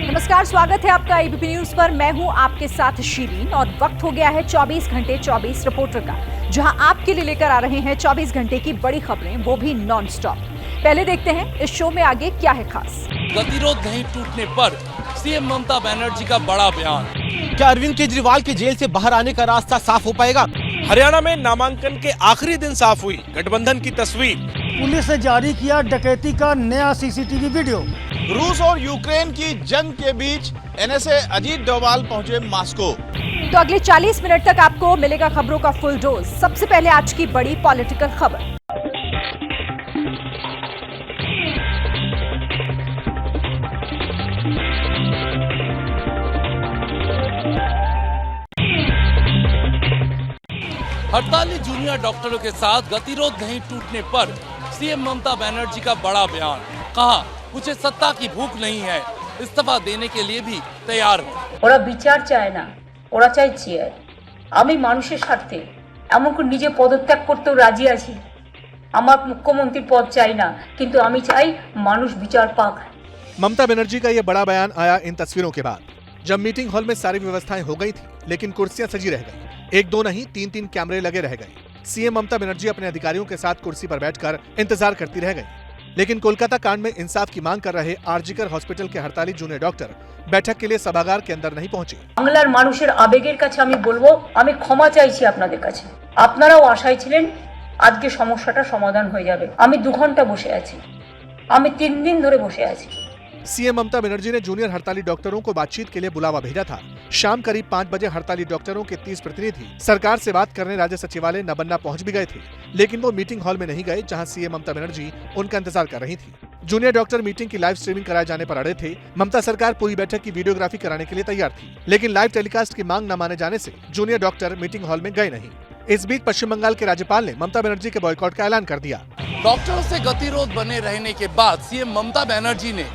नमस्कार, स्वागत है आपका एबीपी न्यूज पर। मैं हूं आपके साथ शीरीन और वक्त हो गया है 24 घंटे 24 रिपोर्टर का, जहां आपके लिए लेकर आ रहे हैं 24 घंटे की बड़ी खबरें, वो भी नॉन स्टॉप। पहले देखते हैं इस शो में आगे क्या है खास। गतिरोध नहीं टूटने पर सीएम ममता बनर्जी का बड़ा बयान। क्या अरविंद केजरीवाल के जेल से बाहर आने का रास्ता साफ हो पाएगा? हरियाणा में नामांकन के आखिरी दिन साफ हुई गठबंधन की तस्वीर। पुलिस ने जारी किया डकैती का नया सीसीटीवी वीडियो। रूस और यूक्रेन की जंग के बीच एनएसए अजीत डोभाल पहुंचे मॉस्को। तो अगले 40 मिनट तक आपको मिलेगा खबरों का फुल डोज। सबसे पहले आज की बड़ी पॉलिटिकल खबर। हड़ताली जूनियर डॉक्टरों के साथ गतिरोध नहीं टूटने पर सीएम ममता बनर्जी का बड़ा बयान। कहा, मुझे सत्ता की भूख नहीं है, इस्तीफा देने के लिए भी तैयार हूँ। ওরা বিচার চায় না, ওরা চায় চেয়ার। আমি মানুষের স্বার্থে এমনকি নিজে পদত্যাগ করতেও রাজি আছি। আমার মুখ্যমন্ত্রীর পদ চাই না, কিন্তু আমি চাই মানুষ বিচার পাক। ममता बनर्जी का यह बड़ा बयान आया इन तस्वीरों के बाद, जब मीटिंग हॉल में सारी व्यवस्थाएं हो गई थी, लेकिन कुर्सियां सजी रह गई। एक दो नहीं, तीन तीन कैमरे लगे रह गए। सीएम ममता बनर्जी अपने अधिकारियों के साथ कुर्सी पर बैठकर इंतजार करती रह गई। लेकिन कोलकाता कांड में इंसाफ की मांग कर रहे आरजीकर हॉस्पिटल के हड़ताली जूनियर डॉक्टर बैठक के लिए सभागार के अंदर नहीं पहुंचे। বাংলার মানুষের আবেগের কাছে আমি বলবো, আমি ক্ষমা চাইছি আপনাদের কাছে। আপনারাও আশায় ছিলেন আজকে সমস্যাটা সমাধান হয়ে যাবে। আমি 2 ঘন্টা বসে আছি, আমি 3 दिन ধরে বসে আছি। सीएम ममता बनर्जी ने जूनियर हड़ताली डॉक्टरों को बातचीत के लिए बुलावा भेजा था। शाम करीब 5 बजे हड़ताली डॉक्टरों के 30 प्रतिनिधि सरकार से बात करने राज्य सचिवालय नबन्ना पहुंच भी गए थे, लेकिन वो मीटिंग हॉल में नहीं गए, जहां सीएम ममता बनर्जी उनका इंतजार कर रही थी। जूनियर डॉक्टर मीटिंग की लाइव स्ट्रीमिंग कराए जाने पर अड़े थे। ममता सरकार पूरी बैठक की वीडियोग्राफी कराने के लिए तैयार थी, लेकिन लाइव टेलीकास्ट की मांग न माने जाने से जूनियर डॉक्टर मीटिंग हॉल में गए नहीं। इस बीच पश्चिम बंगाल के राज्यपाल ने ममता बनर्जी के बॉयकॉट का ऐलान कर दिया। डॉक्टरों से गतिरोध बने रहने के बाद सीएम ममता बनर्जी ने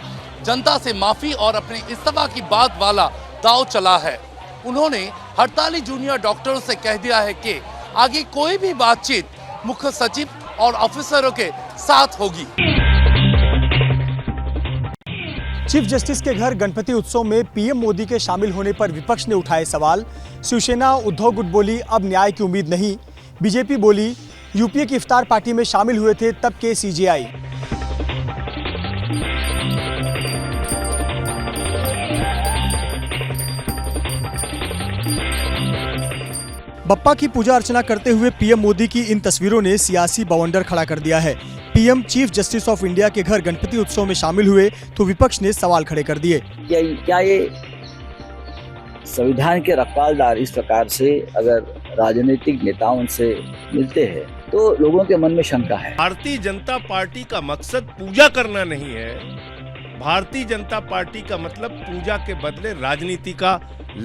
जनता से माफी और अपने इस्तीफा की बात वाला दाव चला है। उन्होंने हड़ताली जूनियर डॉक्टरों से कह दिया है कि आगे कोई भी बातचीत मुख्य सचिव और ऑफिसरों के साथ होगी। चीफ जस्टिस के घर गणपति उत्सव में पीएम मोदी के शामिल होने पर विपक्ष ने उठाए सवाल। शिवसेना उद्धव गुट बोली, अब न्याय की उम्मीद नहीं। बीजेपी बोली, यूपीए की इफ्तार पार्टी में शामिल हुए थे तब के सीजेआई। बप्पा की पूजा अर्चना करते हुए पीएम मोदी की इन तस्वीरों ने सियासी बवंडर खड़ा कर दिया है। PM chief justice of India के घर गणपति उत्सव में शामिल हुए तो विपक्ष ने सवाल खड़े कर दिए। क्या ये संविधान के रखवालदार इस प्रकार से अगर राजनीतिक नेताओं से मिलते हैं तो लोगों के मन में शंका है। भारतीय जनता पार्टी का मकसद पूजा करना नहीं है। भारतीय जनता पार्टी का मतलब पूजा के बदले राजनीति का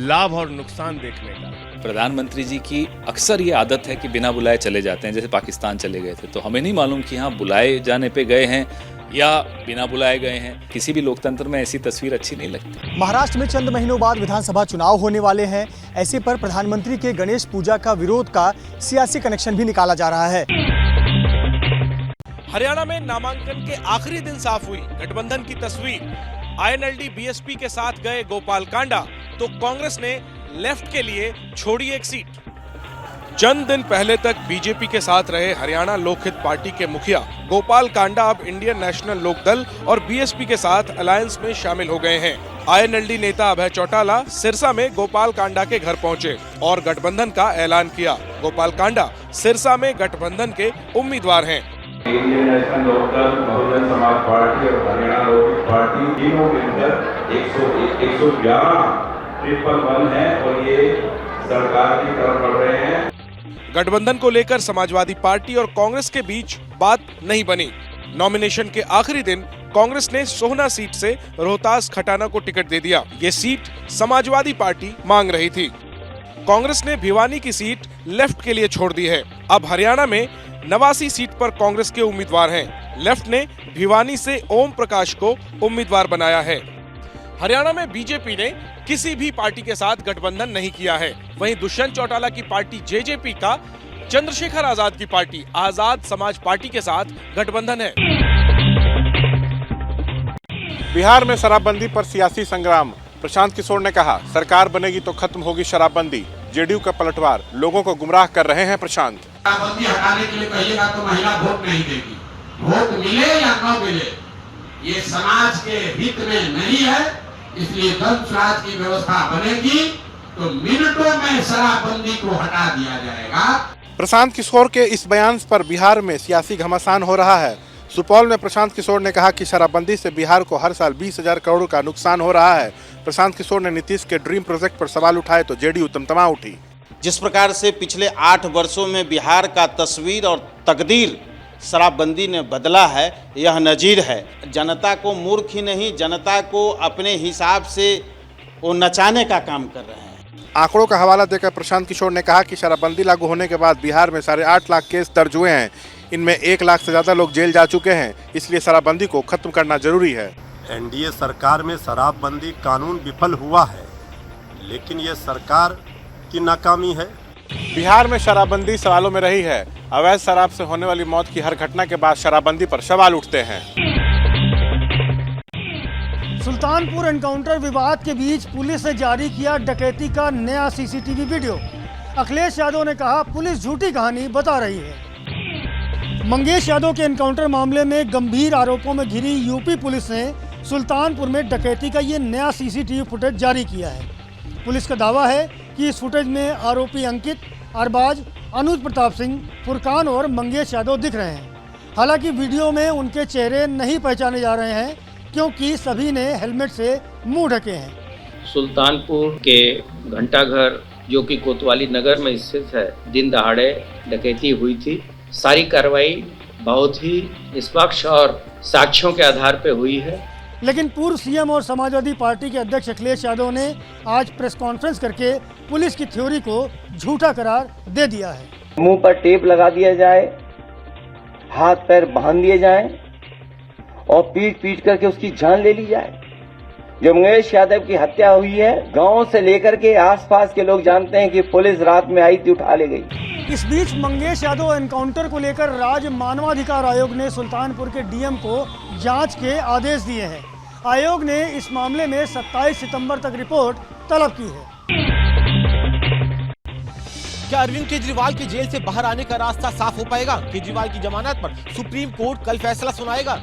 लाभ और नुकसान देखने का। प्रधानमंत्री जी की अक्सर ये आदत है कि बिना बुलाए चले जाते हैं, जैसे पाकिस्तान चले गए थे, तो हमें नहीं मालूम कि हाँ बुलाए जाने पे गए हैं या बिना बुलाए गए हैं। किसी भी लोकतंत्र में ऐसी तस्वीर अच्छी नहीं लगती। महाराष्ट्र में चंद महीनों बाद विधानसभा चुनाव होने वाले हैं। ऐसे पर प्रधानमंत्री के गणेश पूजा का विरोध का सियासी कनेक्शन भी निकाला जा रहा है। हरियाणा में नामांकन के आखिरी दिन साफ हुई गठबंधन की तस्वीर। आईएनएलडी बीएसपी के साथ गए गोपाल कांडा, तो कांग्रेस ने लेफ्ट के लिए छोड़ी एक सीट। चंद दिन पहले तक बीजेपी के साथ रहे हरियाणा लोकहित पार्टी के मुखिया गोपाल कांडा अब इंडियन नेशनल लोकदल और बीएसपी के साथ अलायंस में शामिल हो गए हैं। आईएनएलडी नेता अभय चौटाला सिरसा में गोपाल कांडा के घर पहुंचे और गठबंधन का ऐलान किया। गोपाल कांडा सिरसा में गठबंधन के उम्मीदवार हैं। Indian national Lokdal, Bahujan Samaj party और हरियाणा लोकहित पार्टी तीनों मिलकर 111 है और ये सरकार की तरफ बढ़ रहे हैं। गठबंधन को लेकर समाजवादी पार्टी और कांग्रेस के बीच बात नहीं बनी। नॉमिनेशन के आखिरी दिन कांग्रेस ने सोहना सीट से रोहतास खटाना को टिकट दे दिया। ये सीट समाजवादी पार्टी मांग रही थी। कांग्रेस ने भिवानी की सीट लेफ्ट के लिए छोड़ दी है। अब हरियाणा में 89 सीट पर कांग्रेस के उम्मीदवार हैं। लेफ्ट ने भिवानी से ओम प्रकाश को उम्मीदवार बनाया है। हरियाणा में बीजेपी ने किसी भी पार्टी के साथ गठबंधन नहीं किया है। वहीं दुष्यंत चौटाला की पार्टी जेजेपी का चंद्रशेखर आजाद की पार्टी आजाद समाज पार्टी के साथ गठबंधन है। बिहार में शराबबंदी पर सियासी संग्राम। प्रशांत किशोर ने कहा, सरकार बनेगी तो खत्म होगी शराबबंदी। जेडीयू का पलटवार, लोगों को गुमराह कर रहे हैं प्रशांत। शराबबंदी हटाने के लिए कहिएगा तो महिला वोट नहीं देगी। वोट मिले या न मिले, ये समाज के हित में नहीं है। इसलिए द्वंद्व स्वराज की व्यवस्था बनेगी तो मिनटों में शराबबंदी को हटा दिया जाएगा। प्रशांत किशोर के इस बयान पर बिहार में सियासी घमासान हो रहा है। सुपौल में प्रशांत किशोर ने कहा कि शराबबंदी से बिहार को हर साल 20,000 करोड़ का नुकसान हो रहा है। प्रशांत किशोर ने नीतीश के ड्रीम प्रोजेक्ट पर सवाल उठाए तो जेडीयू तमतमा उठी। जिस प्रकार से पिछले 8 वर्षों में बिहार का तस्वीर और तकदीर शराबबंदी ने बदला है, यह नजीर है। जनता को मूर्ख ही नहीं, जनता को अपने हिसाब से वो नचाने का काम कर रहे हैं। आंकड़ों का हवाला देकर प्रशांत किशोर ने कहा कि शराबबंदी लागू होने के बाद बिहार में 8.5 लाख केस दर्ज हुए हैं। इनमें 1 लाख से ज्यादा लोग जेल जा चुके हैं। इसलिए शराबबंदी को खत्म करना जरूरी है। एनडीए सरकार में शराबबंदी कानून विफल हुआ है, लेकिन ये सरकार की नाकामी है। बिहार में शराबबंदी सवालों में रही है। अवैध शराब से होने वाली मौत की हर घटना के बाद शराबबंदी पर सवाल उठते हैं। सुल्तानपुर एनकाउंटर विवाद के बीच पुलिस ने जारी किया डकैती का नया सीसीटीवी वीडियो। अखिलेश यादव ने कहा, पुलिस झूठी कहानी बता रही है। मंगेश यादव के एनकाउंटर मामले में गंभीर आरोपों में घिरी यूपी पुलिस ने सुल्तानपुर में डकैती का ये नया सीसीटीवी फुटेज जारी किया है। पुलिस का दावा है कि इस फुटेज में आरोपी अंकित, अरबाज, अनुज प्रताप सिंह, फुरकान और मंगेश यादव दिख रहे हैं। हालांकि वीडियो में उनके चेहरे नहीं पहचाने जा रहे हैं क्योंकि सभी ने हेलमेट से मुंह ढके हैं। सुल्तानपुर के घंटाघर जो कि कोतवाली नगर में स्थित है, दिन दहाड़े डकैती हुई थी। सारी कार्रवाई बहुत ही निष्पक्ष और साक्ष्यों के आधार पर हुई है। लेकिन पूर्व सीएम और समाजवादी पार्टी के अध्यक्ष अखिलेश यादव ने आज प्रेस कॉन्फ्रेंस करके पुलिस की थ्योरी को झूठा करार दे दिया है। मुंह पर टेप लगा दिया जाए, हाथ पैर बांध दिए जाएं और पीट पीट करके उसकी जान ले ली जाए। जो मंगेश यादव की हत्या हुई है, गांव से लेकर के आसपास के लोग जानते हैं कि पुलिस रात में आई थी, उठा ले गई। इस बीच मंगेश यादव एनकाउंटर को लेकर राज्य मानवाधिकार आयोग ने सुल्तानपुर के डीएम को जांच के आदेश दिए हैं। आयोग ने इस मामले में 27 सितंबर तक रिपोर्ट तलब की है। क्या अरविंद केजरीवाल के जेल से बाहर आने का रास्ता साफ हो पाएगा? केजरीवाल की जमानत पर सुप्रीम कोर्ट कल फैसला सुनाएगा।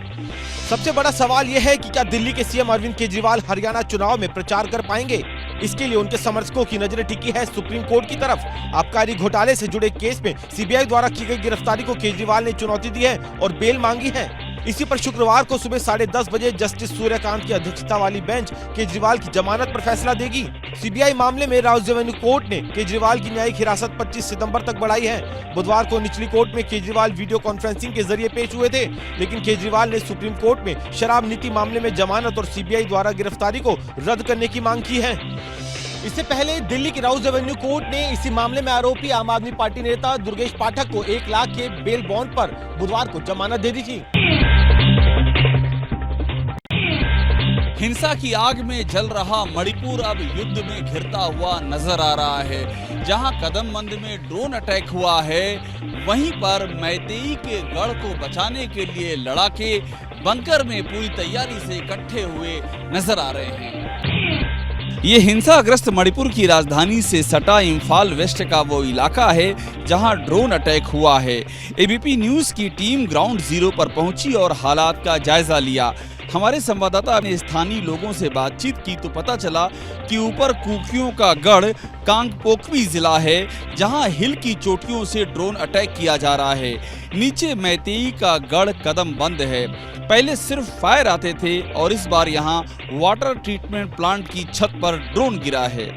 सबसे बड़ा सवाल यह है कि क्या दिल्ली के सीएम अरविंद केजरीवाल हरियाणा चुनाव में प्रचार कर पाएंगे? इसके लिए उनके समर्थकों की नजरें टिकी है सुप्रीम कोर्ट की तरफ। आबकारी घोटाले से जुड़े केस में सीबीआई द्वारा की गई गिरफ्तारी को केजरीवाल ने चुनौती दी है और बेल मांगी है। इसी पर शुक्रवार को सुबह 10:30 बजे जस्टिस सूर्यकांत की अध्यक्षता वाली बेंच केजरीवाल की जमानत पर फैसला देगी। सीबीआई मामले में राउस रेवेन्यू कोर्ट ने केजरीवाल की न्यायिक हिरासत 25 सितंबर तक बढ़ाई है। बुधवार को निचली कोर्ट में केजरीवाल वीडियो कॉन्फ्रेंसिंग के जरिए पेश हुए थे, लेकिन केजरीवाल ने सुप्रीम कोर्ट में शराब नीति मामले में जमानत और सीबीआई द्वारा गिरफ्तारी को रद्द करने की मांग की है। इससे पहले दिल्ली की राउस रेवेन्यू कोर्ट ने इसी मामले में आरोपी आम आदमी पार्टी नेता दुर्गेश पाठक को 1 लाख के बेल बॉन्ड पर बुधवार को जमानत दे दी थी। हिंसा की आग में जल रहा मणिपुर अब युद्ध में घिरता हुआ नजर आ रहा है। जहां कदमबंद में ड्रोन अटैक हुआ है, वहीं पर मैतेई के गढ़ को बचाने के लिए लड़ाके बंकर में पूरी तैयारी से इकट्ठे हुए नजर आ रहे हैं। ये हिंसाग्रस्त मणिपुर की राजधानी से सटा इम्फाल वेस्ट का वो इलाका है जहां ड्रोन अटैक हुआ है। एबीपी न्यूज़ की टीम ग्राउंड जीरो पर पहुंची और हालात का जायजा लिया। हमारे संवाददाता ने स्थानीय लोगों से बातचीत की तो पता चला कि ऊपर कुकियों का गढ़ कांगपोकपी जिला है, जहां हिल की चोटियों से ड्रोन अटैक किया जा रहा है। नीचे मैतेई का गढ़ कदमबंद है। पहले सिर्फ फायर आते थे और इस बार यहां वाटर ट्रीटमेंट प्लांट की छत पर ड्रोन गिरा है।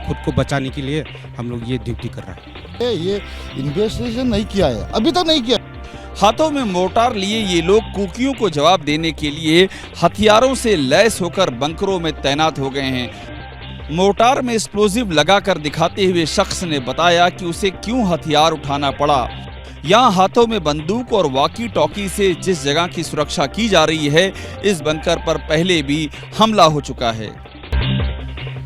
खुद को बचाने के लिए हम लोग ये ड्यूटी कर रहे हैं। ये इन्वेस्टिगेशन नहीं किया है, अभी तक नहीं किया। हाथों में मोर्टार लिए ये लोग कुकियों को जवाब देने के लिए हथियारों से लैस होकर बंकरों में तैनात हो गए हैं। मोर्टार में एक्सप्लोजिव लगाकर दिखाते हुए शख्स ने बताया कि उसे क्यों हथियार उठाना पड़ा। यहाँ हाथों में बंदूक और वॉकी टॉकी से जिस जगह की सुरक्षा की जा रही है, इस बंकर पर पहले भी हमला हो चुका है।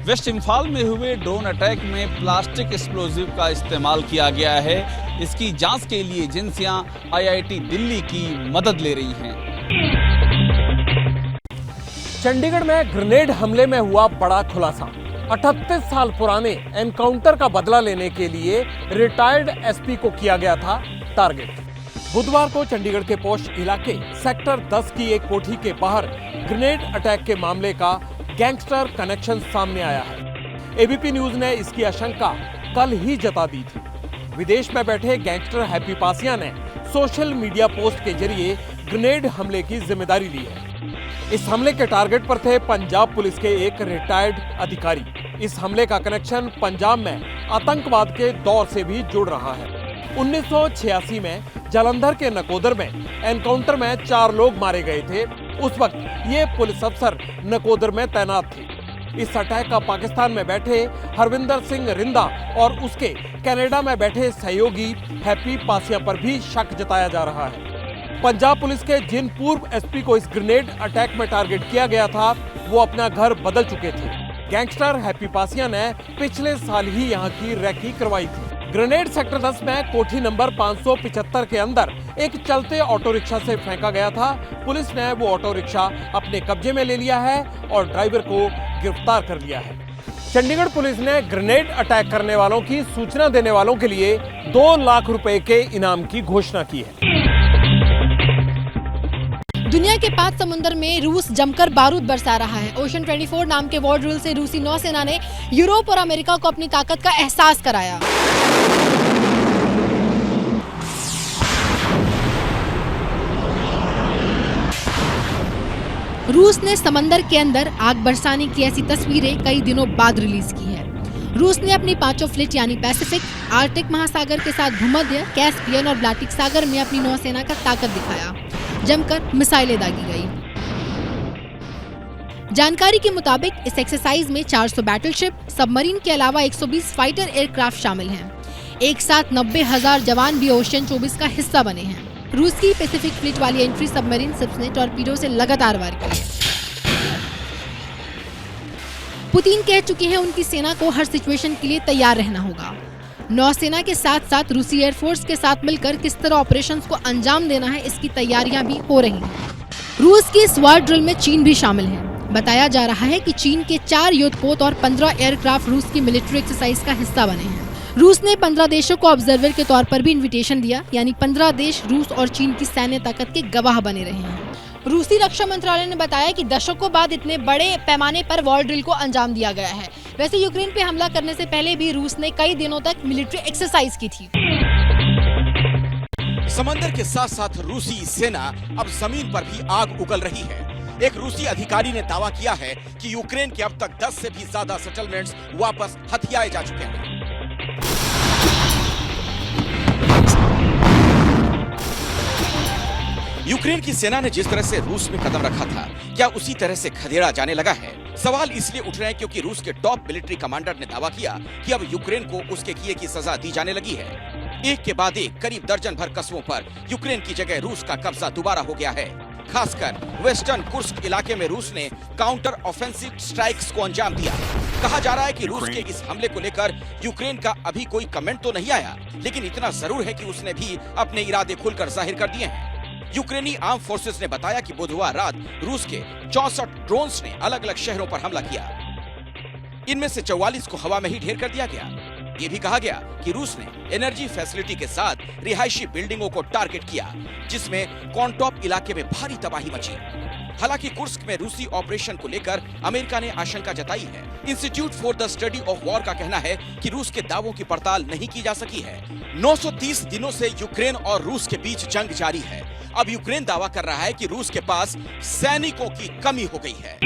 वेस्ट इम्फाल में हुए ड्रोन अटैक में प्लास्टिक एक्सप्लोजिव का इस्तेमाल किया गया है। इसकी जांच के लिए एजेंसियां आईआईटी दिल्ली की मदद ले रही हैं। चंडीगढ़ में ग्रेनेड हमले में हुआ बड़ा खुलासा। 38 साल पुराने एनकाउंटर का बदला लेने के लिए रिटायर्ड एसपी को किया गया था टारगेट। बुधवार को चंडीगढ़ के पोश इलाके सेक्टर 10 की एक कोठी के बाहर ग्रेनेड अटैक के मामले का गैंगस्टर कनेक्शन सामने आया है। एबीपी न्यूज ने इसकी आशंका कल ही जता दी थी। विदेश में बैठे गैंगस्टर हैप्पी पासिया ने सोशल मीडिया पोस्ट के जरिए ग्रेनेड हमले की जिम्मेदारी ली है। इस हमले के टारगेट पर थे पंजाब पुलिस के एक रिटायर्ड अधिकारी। इस हमले का कनेक्शन पंजाब में आतंकवाद के दौर से भी जुड़ रहा है। 1986 में जालंधर के नकोदर में एनकाउंटर में 4 लोग मारे गए थे। उस वक्त ये पुलिस अफसर नकोदर में तैनात थे। इस अटैक का पाकिस्तान में बैठे हरविंदर सिंह रिंदा और उसके कनाडा में बैठे सहयोगी हैप्पी पासिया पर भी शक जताया जा रहा है। पंजाब पुलिस के जिन पूर्व एसपी को इस ग्रेनेड अटैक में टारगेट किया गया था, वो अपना घर बदल चुके थे। गैंगस्टर हैप्पी पासिया ने पिछले साल ही यहाँ की रैकी करवाई थी। ग्रेनेड सेक्टर 10 में कोठी नंबर 575 के अंदर एक चलते ऑटो रिक्शा से फेंका गया था। पुलिस ने वो ऑटो रिक्शा अपने कब्जे में ले लिया है और ड्राइवर को गिरफ्तार कर लिया है। चंडीगढ़ पुलिस ने ग्रेनेड अटैक करने वालों की सूचना देने वालों के लिए 2 लाख रुपए के इनाम की घोषणा की है। दुनिया के 5 समुंदर में रूस जमकर बारूद बरसा रहा है। ओशन 24 नाम के वॉर ड्रिल से रूसी नौसेना ने यूरोप और अमेरिका को अपनी ताकत का एहसास कराया। रूस ने समंदर के अंदर आग बरसाने की ऐसी तस्वीरें कई दिनों बाद रिलीज की है। रूस ने अपनी 5 फ्लीट यानी पैसिफिक, आर्कटिक महासागर के साथ भूमध्य, कैस्पियन और बाल्टिक सागर में अपनी नौसेना का ताकत दिखाया। जमकर मिसाइलें दागी गई। जानकारी के मुताबिक इस एक्सरसाइज में 400 बैटलशिप, सबमरीन के अलावा 120 फाइटर एयरक्राफ्ट शामिल हैं। एक साथ 90,000 जवान भी ओशन 24 का हिस्सा बने हैं। रूस की पैसिफिक फ्लीट वाली एंट्री सबमरीन शिप्स ने टॉर्पीडो से लगातार वार किए। पुतिन कह चुके हैं उनकी सेना को हर सिचुएशन के लिए तैयार रहना होगा। नौसेना के साथ साथ रूसी एयरफोर्स के साथ मिलकर किस तरह ऑपरेशंस को अंजाम देना है, इसकी तैयारियां भी हो रही हैं। रूस की इस वार ड्रिल में चीन भी शामिल है। बताया जा रहा है कि चीन के 4 युद्धपोत और 15 एयरक्राफ्ट रूस की मिलिट्री एक्सरसाइज का हिस्सा बने हैं। रूस ने 15 देशों को ऑब्जर्वर के तौर पर भी इन्विटेशन दिया, यानी 15 देश रूस और चीन की सैन्य ताकत के गवाह बने रहे हैं। रूसी रक्षा मंत्रालय ने बताया कि दशकों बाद इतने बड़े पैमाने पर वॉर ड्रिल को अंजाम दिया गया है। वैसे यूक्रेन पे हमला करने से पहले भी रूस ने कई दिनों तक मिलिट्री एक्सरसाइज की थी। समंदर के साथ साथ रूसी सेना अब जमीन पर भी आग उगल रही है। एक रूसी अधिकारी ने दावा किया है कि यूक्रेन के अब तक 10 से भी ज्यादा सेटलमेंट्स वापस हथियाए जा चुके हैं। यूक्रेन की सेना ने जिस तरह से रूस में कदम रखा था, क्या उसी तरह से खदेड़ा जाने लगा है? सवाल इसलिए उठ रहे हैं क्योंकि रूस के टॉप मिलिट्री कमांडर ने दावा किया कि अब यूक्रेन को उसके किए की सजा दी जाने लगी है। एक के बाद एक करीब दर्जन भर कस्बों पर यूक्रेन की जगह रूस का कब्जा दोबारा हो गया है। खासकर वेस्टर्न कुर्स्क इलाके में रूस ने काउंटर ऑफेंसिव स्ट्राइक्स को अंजाम दिया। कहा जा रहा है कि रूस के इस हमले को लेकर यूक्रेन का अभी कोई कमेंट तो नहीं आया, लेकिन इतना जरूर है कि उसने भी अपने इरादे खुलकर जाहिर कर दिए हैं। यूक्रेनी आर्म फोर्सेस ने बताया कि बुधवार रात रूस के 64 ड्रोन्स ने अलग अलग शहरों पर हमला किया। इनमें से 44 को हवा में ही ढेर कर दिया गया। ये भी कहा गया कि रूस ने एनर्जी फैसिलिटी के साथ रिहायशी बिल्डिंगों को टारगेट किया, जिसमें कॉन्टॉप इलाके में भारी तबाही मची। हालांकि कुर्स्क में रूसी ऑपरेशन को लेकर अमेरिका ने आशंका जताई है। Institute for the study of war का कहना है कि रूस के दावों की पड़ताल नहीं की जा सकी है। 930 दिनों से यूक्रेन और रूस के बीच जंग जारी है। अब यूक्रेन दावा कर रहा है कि रूस के पास सैनिकों की कमी हो गई है।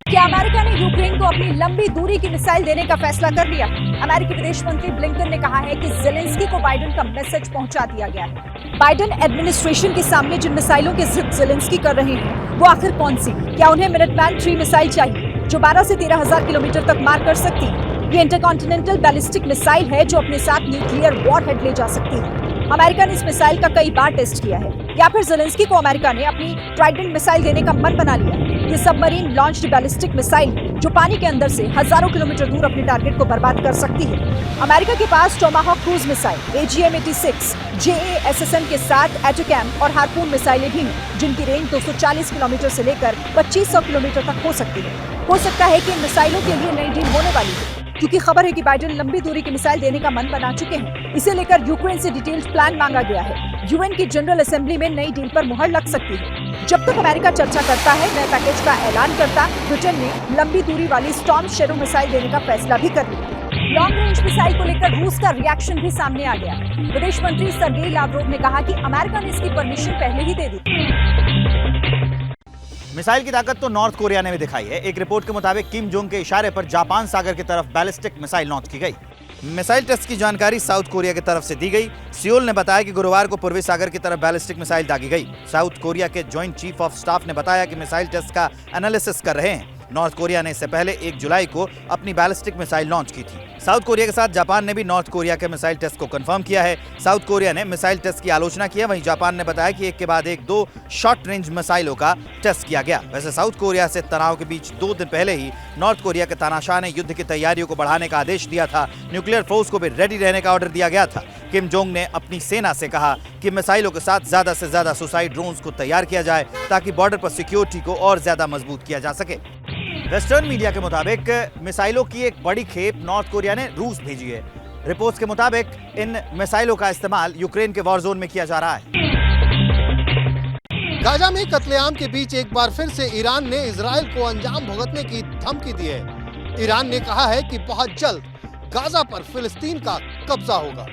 क्या अमेरिका ने यूक्रेन को अपनी लंबी दूरी की मिसाइल देने का फैसला कर लिया? अमेरिकी विदेश मंत्री ब्लिंकन ने कहा है कि ज़ेलेंस्की को बाइडेन का मैसेज पहुंचा दिया गया है। बाइडेन एडमिनिस्ट्रेशन के सामने जिन मिसाइलों की जिद ज़ेलेंस्की कर रहे हैं, वो आखिर कौन सी? क्या उन्हें मिनटमैन 3 मिसाइल चाहिए जो 12 से 13,000 किलोमीटर तक मार कर सकती है? ये इंटरकॉन्टिनेंटल बैलिस्टिक मिसाइल है जो अपने साथ न्यूक्लियर वॉरहेड ले जा सकती है। अमेरिका ने इस मिसाइल का कई बार टेस्ट किया है। या फिर ज़ेलेंस्की को अमेरिका ने अपनी ट्राइडेंट मिसाइल देने का मन बना लिया? ये सबमरीन लॉन्च्ड बैलिस्टिक मिसाइल जो पानी के अंदर से हजारों किलोमीटर दूर अपने टारगेट को बर्बाद कर सकती है। अमेरिका के पास Tomahawk cruise missile, AGM-86, JASSM के साथ एटोकैम और हार्पून मिसाइलें भी हैं, जिनकी रेंज 240 किलोमीटर से लेकर 2500 किलोमीटर तक हो सकती है। हो सकता है कि इन मिसाइलों के लिए नई डील होने वाली है, क्योंकि खबर है कि बाइडेन लंबी दूरी की मिसाइल देने का मन बना चुके हैं। इसे लेकर यूक्रेन से डिटेल्ड प्लान मांगा गया है। यूएन की जनरल असेंबली में नई डील पर मुहर लग सकती है। जब तक अमेरिका चर्चा करता है, नए पैकेज का ऐलान करता, ब्रिटेन ने लंबी दूरी वाली स्टॉर्म शैडो मिसाइल देने का फैसला भी कर लिया। लॉन्ग रेंज मिसाइल को लेकर रूस का रिएक्शन भी सामने आ गया। विदेश मंत्री सर्गेई लावरोव ने कहा कि अमेरिका ने इसकी परमिशन पहले ही दे दी। मिसाइल की ताकत तो नॉर्थ कोरिया ने भी दिखाई है। एक रिपोर्ट के मुताबिक किम जोंग के इशारे पर जापान सागर की तरफ बैलिस्टिक मिसाइल लॉन्च की गई। मिसाइल टेस्ट की जानकारी साउथ कोरिया की तरफ से दी गई। सियोल ने बताया कि गुरुवार को पूर्वी सागर की तरफ बैलिस्टिक मिसाइल दागी गई। साउथ कोरिया के जॉइंट चीफ ऑफ स्टाफ ने बताया कि मिसाइल टेस्ट का एनालिसिस कर रहे हैं। नॉर्थ कोरिया ने इससे पहले 1 जुलाई को अपनी बैलिस्टिक मिसाइल लॉन्च की थी। साउथ कोरिया के साथ जापान ने भी नॉर्थ कोरिया के मिसाइल टेस्ट को कंफर्म किया है। साउथ कोरिया ने मिसाइल टेस्ट की आलोचना की है, वहीं जापान ने बताया कि एक के बाद एक 2 शॉर्ट रेंज मिसाइलों का टेस्ट किया गया। वैसे साउथ कोरिया से तनाव के बीच 2 दिन पहले ही नॉर्थ कोरिया के तानाशाह ने युद्ध की तैयारियों को बढ़ाने का आदेश दिया था। न्यूक्लियर फोर्स को भी रेडी रहने का ऑर्डर दिया गया था। किम जोंग ने अपनी सेना से कहा कि मिसाइलों के साथ ज्यादा से ज्यादा सुसाइड ड्रोन्स को तैयार किया जाए, ताकि बॉर्डर पर सिक्योरिटी को और ज्यादा मजबूत किया जा सके। वेस्टर्न मीडिया के मुताबिक मिसाइलों की एक बड़ी खेप नॉर्थ कोरिया ने रूस भेजी है। रिपोर्ट्स के मुताबिक इन मिसाइलों का इस्तेमाल यूक्रेन के वॉर जोन में किया जा रहा है। गाजा में कत्लेआम के बीच एक बार फिर से ईरान ने इजराइल को अंजाम भुगतने की धमकी दी है। ईरान ने कहा है कि बहुत जल्द गाजा पर फिलिस्तीन का कब्जा होगा।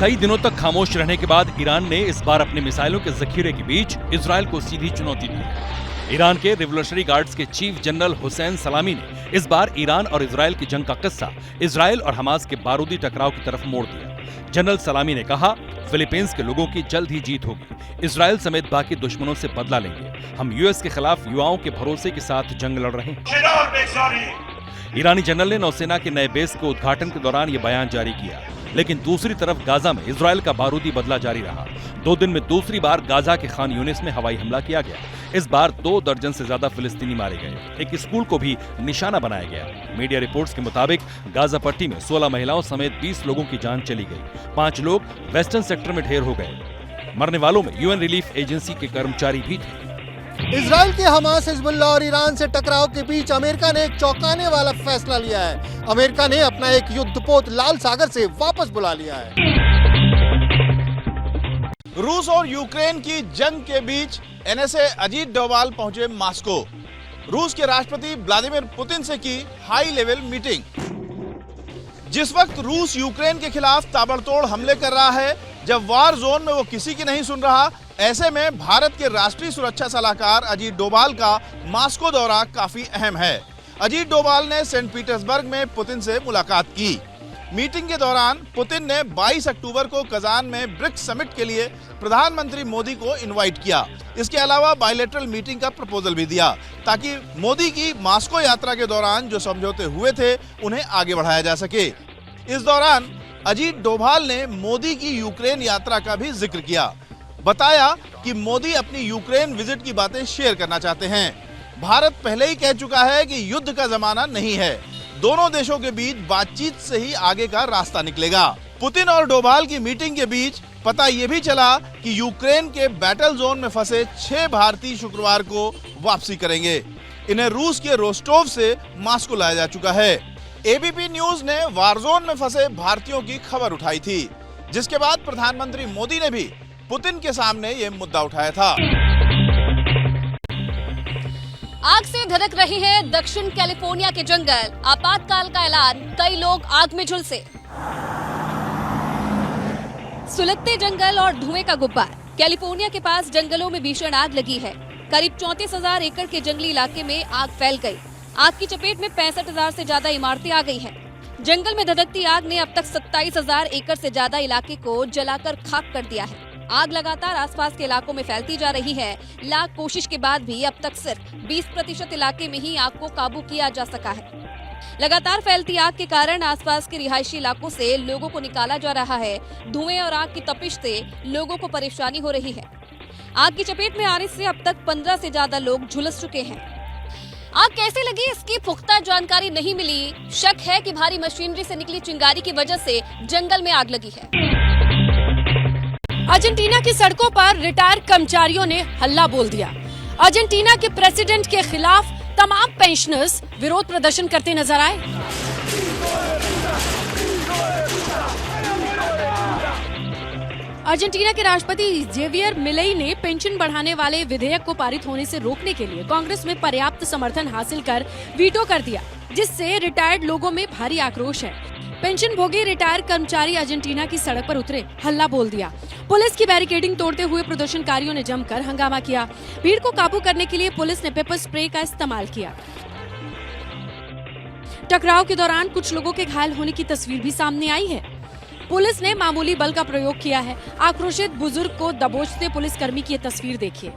कई दिनों तक खामोश रहने के बाद ईरान ने इस बार अपने मिसाइलों के जखीरे के बीच इजराइल को सीधी चुनौती दी। ईरान के रिवोल्यूशनरी गार्ड्स के चीफ जनरल हुसैन सलामी ने इस बार ईरान और इजराइल की जंग का किस्सा इजराइल और हमास के बारूदी टकराव की तरफ मोड़ दिया। जनरल सलामी ने कहा, फिलीपींस के लोगों की जल्द ही जीत होगी। इजराइल समेत बाकी दुश्मनों से बदला लेंगे। हम यूएस के खिलाफ युवाओं के भरोसे के साथ जंग लड़ रहे हैं। ईरानी जनरल ने नौसेना के नए बेस के उद्घाटन के दौरान ये बयान जारी किया। लेकिन दूसरी तरफ गाजा में इजराइल का बारूदी बदला जारी रहा। 2 दिन में दूसरी बार गाजा के खान यूनिस में हवाई हमला किया गया। इस बार 2 दर्जन से ज्यादा फिलिस्तीनी मारे गए। एक स्कूल को भी निशाना बनाया गया। मीडिया रिपोर्ट्स के मुताबिक गाजा पट्टी में 16 महिलाओं समेत 20 लोगों की जान चली गई। 5 लोग वेस्टर्न सेक्टर में ढेर हो गए। मरने वालों में यूएन रिलीफ एजेंसी के कर्मचारी भी थे। इजराइल के हमास, हिजबुल्ला और ईरान से टकराव के बीच अमेरिका ने एक चौंकाने वाला फैसला लिया है। अमेरिका ने अपना एक युद्धपोत लाल सागर से वापस बुला लिया है। रूस और यूक्रेन की जंग के बीच एनएसए अजीत डोभाल पहुंचे मॉस्को। रूस के राष्ट्रपति व्लादिमीर पुतिन से की हाई लेवल मीटिंग। जिस वक्त रूस यूक्रेन के खिलाफ ताबड़तोड़ हमले कर रहा है, जब वार जोन में वो किसी की नहीं सुन रहा, ऐसे में भारत के राष्ट्रीय सुरक्षा सलाहकार अजीत डोभाल का मॉस्को दौरा काफी अहम है। अजीत डोभाल ने सेंट पीटर्सबर्ग में पुतिन से मुलाकात की। मीटिंग के दौरान पुतिन ने 22 अक्टूबर को कजान में ब्रिक्स समिट के लिए प्रधानमंत्री मोदी को इनवाइट किया। इसके अलावा बायलैटरल मीटिंग का प्रपोजल भी दिया, ताकि मोदी की मॉस्को यात्रा के दौरान जो समझौते हुए थे उन्हें आगे बढ़ाया जा सके। इस दौरान अजीत डोभाल ने मोदी की यूक्रेन यात्रा का भी जिक्र किया। बताया कि मोदी अपनी यूक्रेन विजिट की बातें शेयर करना चाहते हैं। भारत पहले ही कह चुका है कि युद्ध का जमाना नहीं है। दोनों देशों के बीच बातचीत से ही आगे का रास्ता निकलेगा। पुतिन और डोभाल की मीटिंग के बीच पता ये भी चला कि यूक्रेन के बैटल जोन में फंसे 6 भारतीय शुक्रवार को वापसी करेंगे। इन्हें रूस के रोस्टोव से मॉस्को लाया जा चुका है। एबीपी न्यूज ने वार जोन में फंसे भारतीयों की खबर उठाई थी, जिसके बाद प्रधानमंत्री मोदी ने भी पुतिन के सामने ये मुद्दा उठाया था। आग से धधक रही है दक्षिण कैलिफोर्निया के जंगल। आपातकाल का ऐलान, कई लोग आग में झुलसे। सुलगते जंगल और धुएं का गुब्बार। कैलिफोर्निया के पास जंगलों में भीषण आग लगी है। करीब 34,000 एकड़ के जंगली इलाके में आग फैल गई। आग की चपेट में 65,000 से ज्यादा इमारतें आ गई हैं। जंगल में धधकती आग ने अब तक 27,000 एकड़ से ज्यादा इलाके को जलाकर खाक कर दिया है। आग लगातार आसपास के इलाकों में फैलती जा रही है। लाख कोशिश के बाद भी अब तक सिर्फ 20% इलाके में ही आग को काबू किया जा सका है। लगातार फैलती आग के कारण आसपास के रिहायशी इलाकों से लोगों को निकाला जा रहा है। धुएं और आग की तपिश से लोगों को परेशानी हो रही है। आग की चपेट में आने से अब तक 15 से ज्यादा लोग झुलस चुके हैं। आग कैसे लगी इसकी पुख्ता जानकारी नहीं मिली। शक है कि भारी मशीनरी से निकली चिंगारी की वजह से जंगल में आग लगी है। अर्जेंटीना की सड़कों पर रिटायर्ड कर्मचारियों ने हल्ला बोल दिया। अर्जेंटीना के प्रेसिडेंट के खिलाफ तमाम पेंशनर्स विरोध प्रदर्शन करते नजर आए। अर्जेंटीना के राष्ट्रपति जेवियर मिलेई ने पेंशन बढ़ाने वाले विधेयक को पारित होने से रोकने के लिए कांग्रेस में पर्याप्त समर्थन हासिल कर वीटो कर दिया, जिससे रिटायर्ड लोगों में भारी आक्रोश है। पेंशन भोगी रिटायर्ड कर्मचारी अर्जेंटीना की सड़क पर उतरे, हल्ला बोल दिया। पुलिस की बैरिकेडिंग तोड़ते हुए प्रदर्शनकारियों ने जमकर हंगामा किया। भीड़ को काबू करने के लिए पुलिस ने पेपर स्प्रे का इस्तेमाल किया। टकराव के दौरान कुछ लोगों के घायल होने की तस्वीर भी सामने आई है। पुलिस ने मामूली बल का प्रयोग किया है। आक्रोशित बुजुर्ग को दबोचते पुलिसकर्मी की ये तस्वीर देखिए।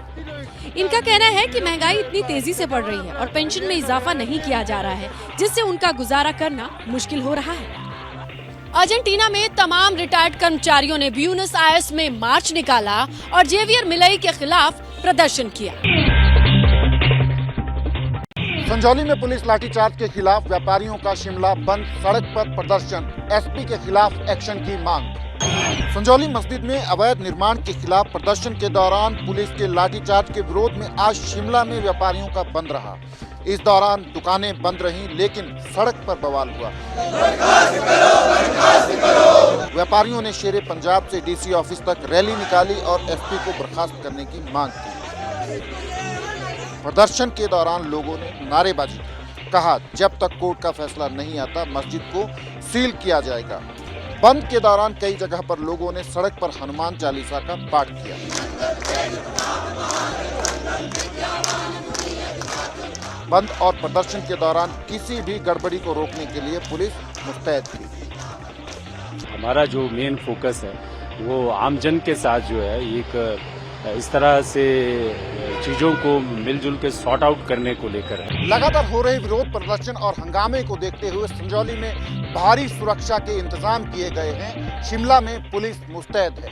इनका कहना है कि महंगाई इतनी तेजी से बढ़ रही है और पेंशन में इजाफा नहीं किया जा रहा है, जिससे उनका गुजारा करना मुश्किल हो रहा है। अर्जेंटीना में तमाम रिटायर्ड कर्मचारियों ने ब्यूनस आयर्स में मार्च निकाला और जेवियर मिलेई के खिलाफ प्रदर्शन किया। संजौली में पुलिस लाठीचार्ज के खिलाफ व्यापारियों का शिमला बंद, सड़क पर प्रदर्शन, एसपी के खिलाफ एक्शन की मांग। संजौली मस्जिद में अवैध निर्माण के खिलाफ प्रदर्शन के दौरान पुलिस के लाठीचार्ज के विरोध में आज शिमला में व्यापारियों का बंद रहा। इस दौरान दुकानें बंद रहीं, लेकिन सड़क पर बवाल हुआ। व्यापारियों ने शेरे पंजाब से डीसी ऑफिस तक रैली निकाली और एसपी को बर्खास्त करने की मांग की। प्रदर्शन के दौरान लोगों ने नारेबाजी की, कहा जब तक कोर्ट का फैसला नहीं आता मस्जिद को सील किया जाएगा। बंद के दौरान कई जगह पर लोगों ने सड़क पर हनुमान चालीसा का पाठ किया। बंद और प्रदर्शन के दौरान किसी भी गड़बड़ी को रोकने के लिए पुलिस मुस्तैद थी। हमारा जो मेन फोकस है वो आमजन के साथ जो है एक इस तरह से चीजों को मिलजुल के सॉर्ट आउट करने को लेकर है। लगातार हो रहे विरोध प्रदर्शन और हंगामे को देखते हुए संजौली में भारी सुरक्षा के इंतजाम किए गए हैं। शिमला में पुलिस मुस्तैद है।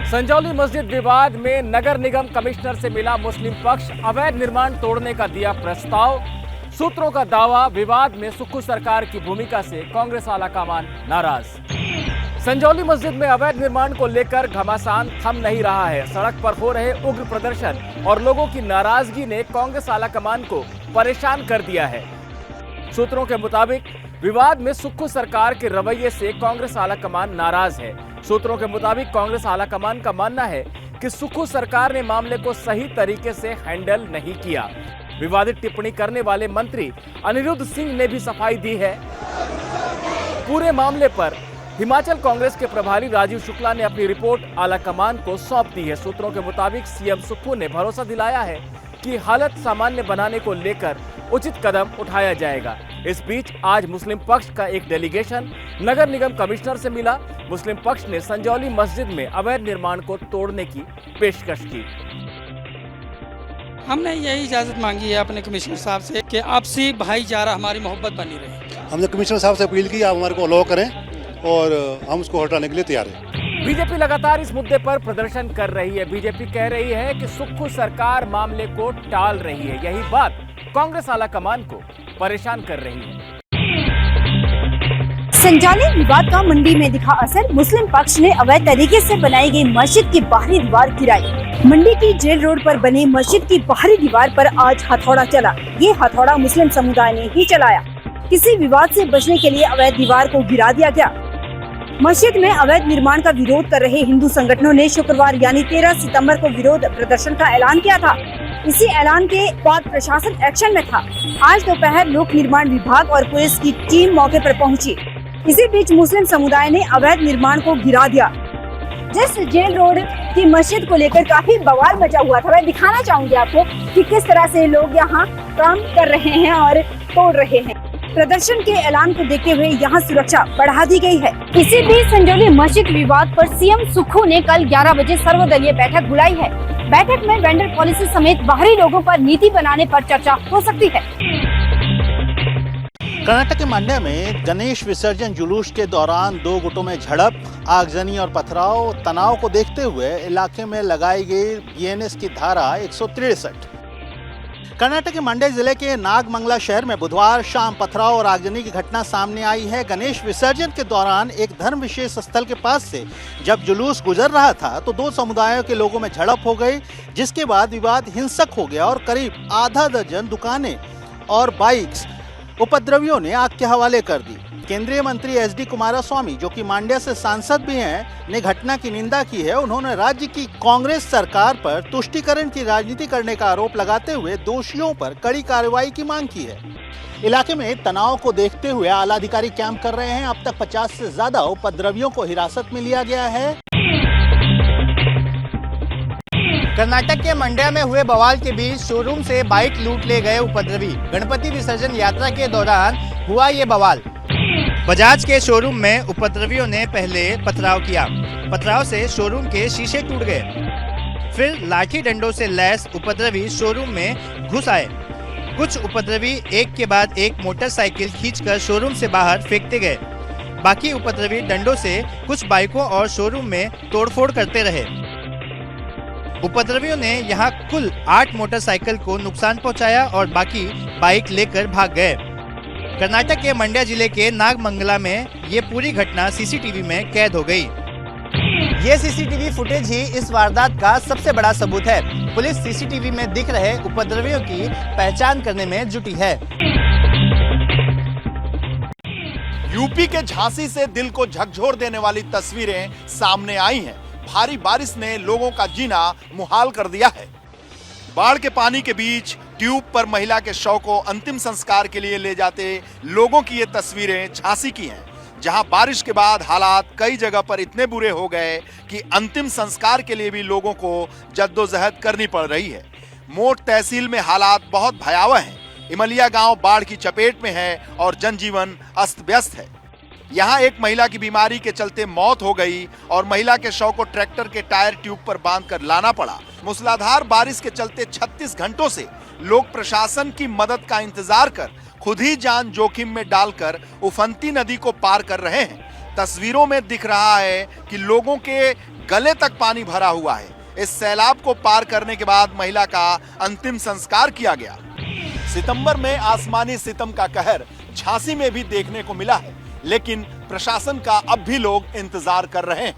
संजौली मस्जिद विवाद में नगर निगम कमिश्नर से मिला मुस्लिम पक्ष, अवैध निर्माण तोड़ने का दिया प्रस्ताव। सूत्रों का दावा, विवाद में सुक्खू सरकार की भूमिका से कांग्रेस आलाकमान नाराज। संजौली मस्जिद में अवैध निर्माण को लेकर घमासान थम नहीं रहा है। सड़क पर हो रहे उग्र प्रदर्शन और लोगों की नाराजगी ने कांग्रेस आलाकमान को परेशान कर दिया है। सूत्रों के मुताबिक विवाद में सुक्खू सरकार के रवैये से कांग्रेस आलाकमान नाराज है। सूत्रों के मुताबिक कांग्रेस आलाकमान का मानना है कि सुक्खू सरकार ने मामले को सही तरीके से हैंडल नहीं किया। विवादित टिप्पणी करने वाले मंत्री अनिरुद्ध सिंह ने भी सफाई दी है। पूरे मामले पर हिमाचल कांग्रेस के प्रभारी राजीव शुक्ला ने अपनी रिपोर्ट आलाकमान को सौंप दी है। सूत्रों के मुताबिक सीएम सुक्खू ने भरोसा दिलाया है कि हालत सामान्य बनाने को लेकर उचित कदम उठाया जाएगा। इस बीच आज मुस्लिम पक्ष का एक डेलीगेशन नगर निगम कमिश्नर से मिला। मुस्लिम पक्ष ने संजौली मस्जिद में अवैध निर्माण को तोड़ने की पेशकश की। हमने यही इजाजत मांगी है अपने कमिश्नर साहब से कि आपसी भाईचारा, हमारी मोहब्बत बनी रहे। हमने कमिश्नर साहब से अपील की आप हमारे को अलाउ करें और हम उसको हटाने के लिए तैयार हैं। बीजेपी लगातार इस मुद्दे पर प्रदर्शन कर रही है। बीजेपी कह रही है कि सुक्खू सरकार मामले को टाल रही है। यही बात कांग्रेस आलाकमान को परेशान कर रही है। संजौली विवाद का मंडी में दिखा असर। मुस्लिम पक्ष ने अवैध तरीके से बनाई गई मस्जिद की बाहरी दीवार गिराई। मंडी की जेल रोड पर बनी मस्जिद की बाहरी दीवार पर आज हथौड़ा चला। ये हथौड़ा मुस्लिम समुदाय ने ही चलाया। किसी विवाद से बचने के लिए अवैध दीवार को गिरा दिया गया। मस्जिद में अवैध निर्माण का विरोध कर रहे हिंदू संगठनों ने शुक्रवार यानी 13 सितंबर को विरोध प्रदर्शन का ऐलान किया था। इसी ऐलान के बाद प्रशासन एक्शन में था। आज दोपहर लोक निर्माण विभाग और पुलिस की टीम मौके पर पहुंची। इसी बीच मुस्लिम समुदाय ने अवैध निर्माण को गिरा दिया। जिस जेल रोड की मस्जिद को लेकर काफी बवाल मचा हुआ था, मैं दिखाना चाहूंगी आपको कि किस तरह से लोग यहाँ काम कर रहे हैं और तोड़ रहे हैं। प्रदर्शन के ऐलान को देखते हुए यहाँ सुरक्षा बढ़ा दी गई है। इसी बीच संजौली मस्जिद विवाद पर सीएम सुक्खू ने कल 11 बजे सर्वदलीय बैठक बुलाई है। बैठक में वेंडर पॉलिसी समेत बाहरी लोगों पर नीति बनाने पर चर्चा हो सकती है। कर्नाटक के मांड्या में गणेश विसर्जन जुलूस के दौरान दो गुटों में झड़प, आगजनी और पथराव। तनाव को देखते हुए इलाके में लगाई गई बीएनएस की धारा 163। कर्नाटक के मंड्या जिले के नागमंगला शहर में बुधवार शाम पथराव और आगजनी की घटना सामने आई है। गणेश विसर्जन के दौरान एक धर्म विशेष स्थल के पास से जब जुलूस गुजर रहा था तो दो समुदायों के लोगों में झड़प हो गई, जिसके बाद विवाद हिंसक हो गया और करीब आधा दर्जन दुकानें और बाइक्स उपद्रवियों ने आग के हवाले कर दी। केंद्रीय मंत्री SD कुमारस्वामी, जो कि मांड्या से सांसद भी हैं, ने घटना की निंदा की है। उन्होंने राज्य की कांग्रेस सरकार पर तुष्टीकरण की राजनीति करने का आरोप लगाते हुए दोषियों पर कड़ी कार्रवाई की मांग की है। इलाके में तनाव को देखते हुए आला अधिकारी कैंप कर रहे हैं। अब तक 50 से ज्यादा उपद्रवियों को हिरासत में लिया गया है। कर्नाटक के मंड्या में हुए बवाल के बीच शोरूम से बाइक लूट ले गए उपद्रवी। गणपति विसर्जन यात्रा के दौरान हुआ ये बवाल। बजाज के शोरूम में उपद्रवियों ने पहले पथराव किया। पथराव से शोरूम के शीशे टूट गए। फिर लाठी डंडों से लैस उपद्रवी शोरूम में घुस आए। कुछ उपद्रवी एक के बाद एक मोटरसाइकिल खींचकर शोरूम से बाहर फेंकते गए। बाकी उपद्रवी डंडों से कुछ बाइकों और शोरूम में तोड़फोड़ करते रहे। उपद्रवियों ने यहां कुल 8 मोटरसाइकिल को नुकसान पहुंचाया और बाकी बाइक लेकर भाग गए। कर्नाटक के मंड्या जिले के नागमंगला में ये पूरी घटना CCTV में कैद हो गई। ये CCTV फुटेज ही इस वारदात का सबसे बड़ा सबूत है। पुलिस CCTV में दिख रहे उपद्रवियों की पहचान करने में जुटी है। यूपी के झांसी से दिल को झकझोर देने वाली तस्वीरें सामने आई हैं। भारी बारिश ने लोगों का जीना मुहाल कर दिया है। बाढ़ के पानी के बीच ट्यूब पर महिला के शव को अंतिम संस्कार के लिए ले जाते लोगों की ये तस्वीरें झांसी की हैं, जहां बारिश के बाद हालात कई जगह पर इतने बुरे हो गए कि अंतिम संस्कार के लिए भी लोगों को जद्दोजहद करनी पड़ रही है। मोट तहसील में हालात बहुत भयावह हैं। इमलिया गांव बाढ़ की चपेट में है और जनजीवन अस्त व्यस्त है। यहाँ एक महिला की बीमारी के चलते मौत हो गई और महिला के शव को ट्रैक्टर के टायर ट्यूब पर बांधकर लाना पड़ा। मूसलाधार बारिश के चलते 36 घंटों से लोग प्रशासन की मदद का इंतजार कर खुद ही जान जोखिम में डालकर उफनती नदी को पार कर रहे हैं। तस्वीरों में दिख रहा है कि लोगों के गले तक पानी भरा हुआ है। इस सैलाब को पार करने के बाद महिला का अंतिम संस्कार किया गया। सितंबर में आसमानी सितम का कहर झांसी में भी देखने को मिला है, लेकिन प्रशासन का अब भी लोग इंतजार कर रहे हैं।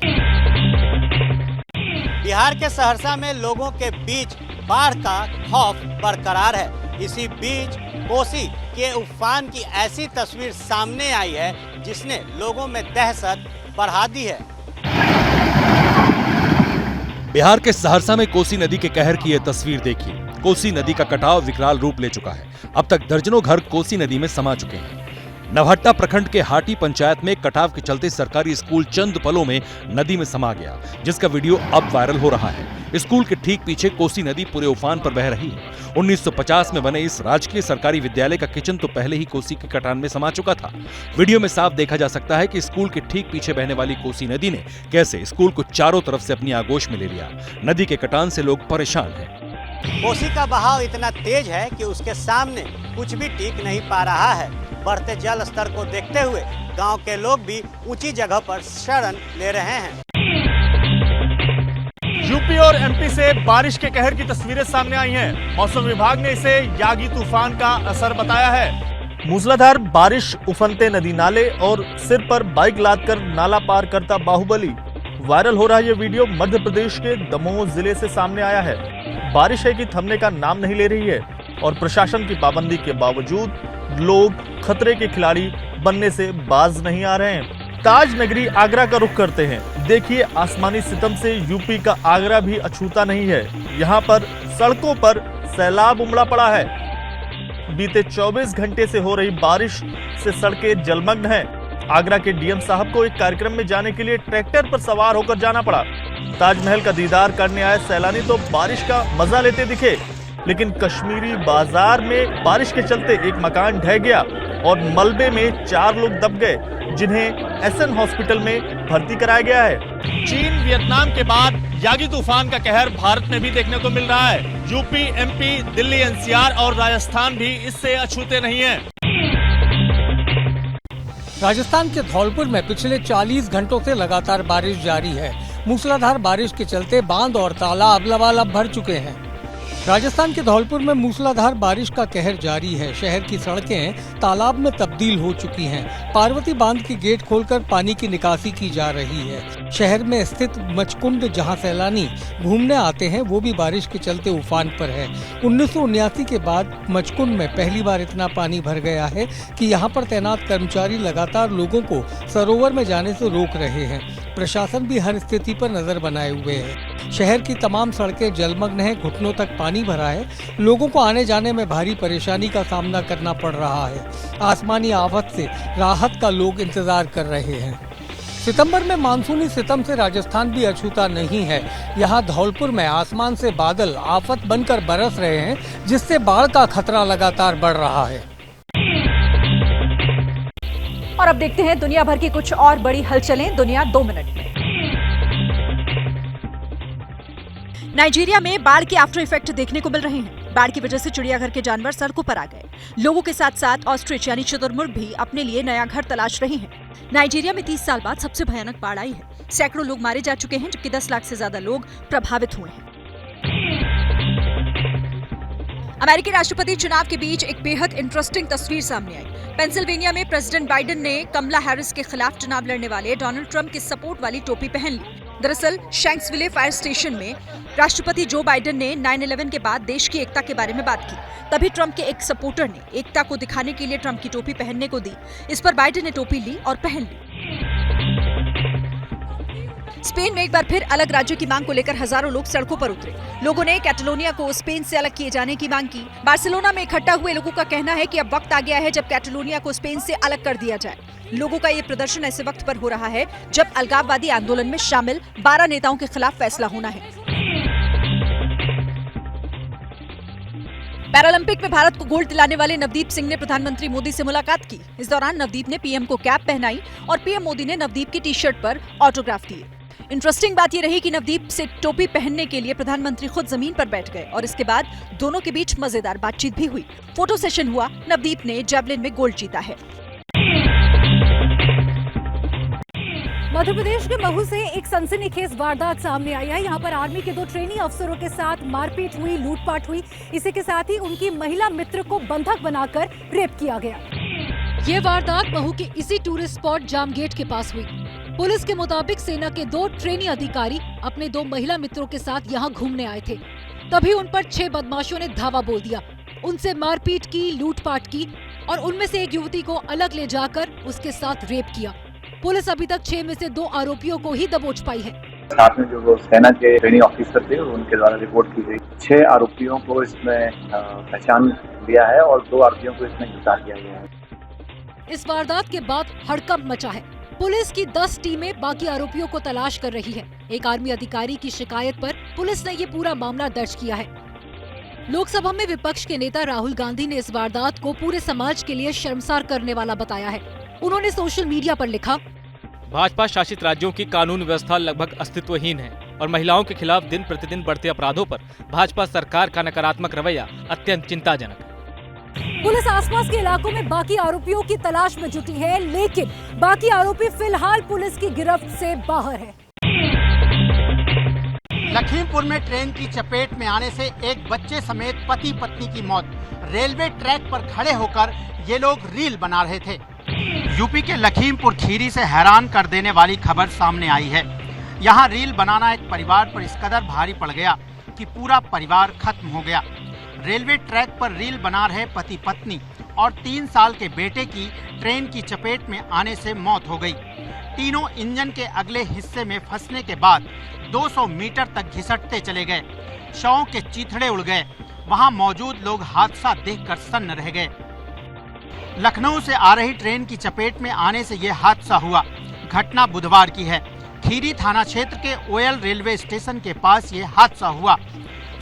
बिहार के सहरसा में लोगों के बीच बाढ़ का खौफ बरकरार है। इसी बीच कोसी के उफान की ऐसी तस्वीर सामने आई है जिसने लोगों में दहशत बढ़ा दी है। बिहार के सहरसा में कोसी नदी के कहर की यह तस्वीर देखिए। कोसी नदी का कटाव विकराल रूप ले चुका है। अब तक दर्जनों घर कोसी नदी में समा चुके हैं। नवहट्टा प्रखंड के हाटी पंचायत में कटाव के चलते सरकारी स्कूल चंद पलों में नदी में समा गया, जिसका वीडियो अब वायरल हो रहा है। स्कूल के ठीक पीछे कोसी नदी पूरे उफान पर बह रही है। 1950 में बने इस राजकीय सरकारी विद्यालय का किचन तो पहले ही कोसी के कटान में समा चुका था। वीडियो में साफ देखा जा सकता है कि स्कूल के ठीक पीछे बहने वाली कोसी नदी ने कैसे स्कूल को चारों तरफ से अपनी आगोश में ले लिया। नदी के कटान से लोग परेशान हैं। कोसी का बहाव इतना तेज है कि उसके सामने कुछ भी टिक नहीं पा रहा है। बढ़ते जल स्तर को देखते हुए गांव के लोग भी ऊंची जगह पर शरण ले रहे हैं। यूपी और MP से बारिश के कहर की तस्वीरें सामने आई हैं। मौसम विभाग ने इसे यागी तूफान का असर बताया है। मूसलाधार बारिश, उफनते नदी नाले और सिर पर बाइक लादकर नाला पार करता बाहुबली। वायरल हो रहा ये वीडियो मध्य प्रदेश के दमोह जिले से सामने आया है। बारिश है कि थमने का नाम नहीं ले रही है और प्रशासन की पाबंदी के बावजूद लोग खतरे के खिलाड़ी बनने से बाज नहीं आ रहे हैं। ताज नगरी आगरा का रुख करते हैं। देखिए, आसमानी सितम से यूपी का आगरा भी अछूता नहीं है। यहाँ पर सड़कों पर सैलाब उमड़ा पड़ा है। बीते 24 घंटे से हो रही बारिश से सड़कें जलमग्न हैं। आगरा के DM साहब को एक कार्यक्रम में जाने के लिए ट्रैक्टर पर सवार होकर जाना पड़ा। ताजमहल का दीदार करने आए सैलानी तो बारिश का मजा लेते दिखे, लेकिन कश्मीरी बाजार में बारिश के चलते एक मकान ढह गया और मलबे में 4 लोग दब गए, जिन्हें SN हॉस्पिटल में भर्ती कराया गया है। चीन, वियतनाम के बाद यागी तूफान का कहर भारत में भी देखने को मिल रहा है। यूपी, MP, दिल्ली, NCR और राजस्थान भी इससे अछूते नहीं हैं। राजस्थान के धौलपुर में पिछले 40 घंटों से लगातार बारिश जारी है। मूसलाधार बारिश के चलते बांध और तालाब लबालब भर चुके हैं। राजस्थान के धौलपुर में मूसलाधार बारिश का कहर जारी है। शहर की सड़कें तालाब में तब्दील हो चुकी हैं। पार्वती बांध की गेट खोलकर पानी की निकासी की जा रही है। शहर में स्थित मचकुंड, जहां सैलानी घूमने आते हैं, वो भी बारिश के चलते उफान पर है। 1979 के बाद मचकुंड में पहली बार इतना पानी भर गया है कि यहां पर तैनात कर्मचारी लगातार लोगों को सरोवर में जाने से रोक रहे हैं। प्रशासन भी हर स्थिति पर नजर बनाए हुए है। शहर की तमाम सड़कें जलमग्न हैं, घुटनों तक पानी भरा है। लोगों को आने जाने में भारी परेशानी का सामना करना पड़ रहा है। आसमानी आफत से राहत का लोग इंतजार कर रहे हैं। सितंबर में मानसूनी सितम से राजस्थान भी अछूता नहीं है। यहाँ धौलपुर में आसमान से बादल आफत बनकर बरस रहे हैं, जिससे बाढ़ का खतरा लगातार बढ़ रहा है। और अब देखते हैं दुनिया भर की कुछ और बड़ी हलचलें दुनिया 2 मिनट में। नाइजीरिया में बाढ़ के आफ्टर इफेक्ट देखने को मिल रहे हैं। बाढ़ की वजह से चिड़ियाघर के जानवर सड़कों पर आ गए। लोगों के साथ साथ ऑस्ट्रिच यानी शुतुरमुर्ग भी अपने लिए नया घर तलाश रहे हैं। नाइजीरिया में 30 साल बाद सबसे भयानक बाढ़ आई है। सैकड़ों लोग मारे जा चुके हैं, जबकि 10 लाख से ज्यादा लोग प्रभावित हुए हैं। अमेरिकी राष्ट्रपति चुनाव के बीच एक बेहद इंटरेस्टिंग तस्वीर सामने आई। पेंसिल्वेनिया में प्रेसिडेंट बाइडेन ने कमला हैरिस के खिलाफ चुनाव लड़ने वाले डोनाल्ड ट्रंप की सपोर्ट वाली टोपी पहन ली। दरअसल शैंक्सविले फायर स्टेशन में राष्ट्रपति जो बाइडेन ने 9/11 के बाद देश की एकता के बारे में बात की। तभी ट्रंप के एक सपोर्टर ने एकता को दिखाने के लिए ट्रंप की टोपी पहनने को दी। इस पर बाइडेन ने टोपी ली और पहन ली। स्पेन में एक बार फिर अलग राज्य की मांग को लेकर हजारों लोग सड़कों पर उतरे। लोगों ने कैटलोनिया को स्पेन से अलग किए जाने की मांग की। बार्सिलोना में इकट्ठा हुए लोगों का कहना है कि अब वक्त आ गया है जब कैटलोनिया को स्पेन से अलग कर दिया जाए। लोगों का ये प्रदर्शन ऐसे वक्त पर हो रहा है जब अलगाववादी आंदोलन में शामिल 12 नेताओं के खिलाफ फैसला होना है। पैरालंपिक में भारत को गोल्ड दिलाने वाले नवदीप सिंह ने प्रधानमंत्री मोदी से मुलाकात की। इस दौरान नवदीप ने पीएम को कैप पहनाई और पीएम मोदी ने नवदीप की टी-शर्ट पर ऑटोग्राफ दिए। इंटरेस्टिंग बात यह रही कि नवदीप से टोपी पहनने के लिए प्रधानमंत्री खुद जमीन पर बैठ गए और इसके बाद दोनों के बीच मजेदार बातचीत भी हुई। फोटो सेशन हुआ। नवदीप ने जैवलिन में गोल्ड जीता है। मध्य प्रदेश के महू से एक सनसनीखेज वारदात सामने आई है। यहाँ पर आर्मी के 2 ट्रेनी अफसरों के साथ मारपीट हुई, लूटपाट हुई। इसी के साथ ही उनकी महिला मित्र को बंधक बनाकर रेप किया गया। ये वारदात महू के इसी टूरिस्ट स्पॉट जाम गेट के पास हुई। पुलिस के मुताबिक सेना के 2 ट्रेनी अधिकारी अपने 2 महिला मित्रों के साथ यहाँ घूमने आए थे। तभी उन पर 6 बदमाशों ने धावा बोल दिया। उनसे मारपीट की, लूटपाट की और उनमें से एक युवती को अलग ले जाकर उसके साथ रेप किया। पुलिस अभी तक 6 में से 2 आरोपियों को ही दबोच पाई है। साथ में जो सेना के ट्रेनिंग ऑफिसर थे उनके द्वारा रिपोर्ट की गई 6 आरोपियों को इसमें पहचान लिया है और 2 आरोपियों को इसमें गिरफ्तार किया गया है। इस वारदात के बाद हड़कंप मचा है। पुलिस की 10 टीमें बाकी आरोपियों को तलाश कर रही है। एक आर्मी अधिकारी की शिकायत पर पुलिस ने ये पूरा मामला दर्ज किया है। लोकसभा में विपक्ष के नेता राहुल गांधी ने इस वारदात को पूरे समाज के लिए शर्मसार करने वाला बताया है। उन्होंने सोशल मीडिया पर लिखा, भाजपा शासित राज्यों की कानून व्यवस्था लगभग अस्तित्वहीन है और महिलाओं के खिलाफ दिन प्रतिदिन बढ़ते अपराधों पर भाजपा सरकार का नकारात्मक रवैया अत्यंत चिंताजनक है। पुलिस आसपास के इलाकों में बाकी आरोपियों की तलाश में जुटी है, लेकिन बाकी आरोपी फिलहाल पुलिस की गिरफ्त से बाहर है। लखीमपुर में ट्रेन की चपेट में आने से एक बच्चे समेत पति पत्नी की मौत। रेलवे ट्रैक पर खड़े होकर ये लोग रील बना रहे थे। यूपी के लखीमपुर खीरी से हैरान कर देने वाली खबर सामने आई है। यहाँ रील बनाना एक परिवार पर इस कदर भारी पड़ गया कि पूरा परिवार खत्म हो गया। रेलवे ट्रैक पर रील बना रहे पति पत्नी और 3 साल के बेटे की ट्रेन की चपेट में आने से मौत हो गई। तीनों इंजन के अगले हिस्से में फंसने के बाद 200 मीटर तक घिसटते चले गए। शवों के चीथड़े उड़ गए। वहां मौजूद लोग हादसा देखकर सन्न रह गए। लखनऊ से आ रही ट्रेन की चपेट में आने से यह हादसा हुआ। घटना बुधवार की है। खीरी थाना क्षेत्र के ओयल रेलवे स्टेशन के पास ये हादसा हुआ।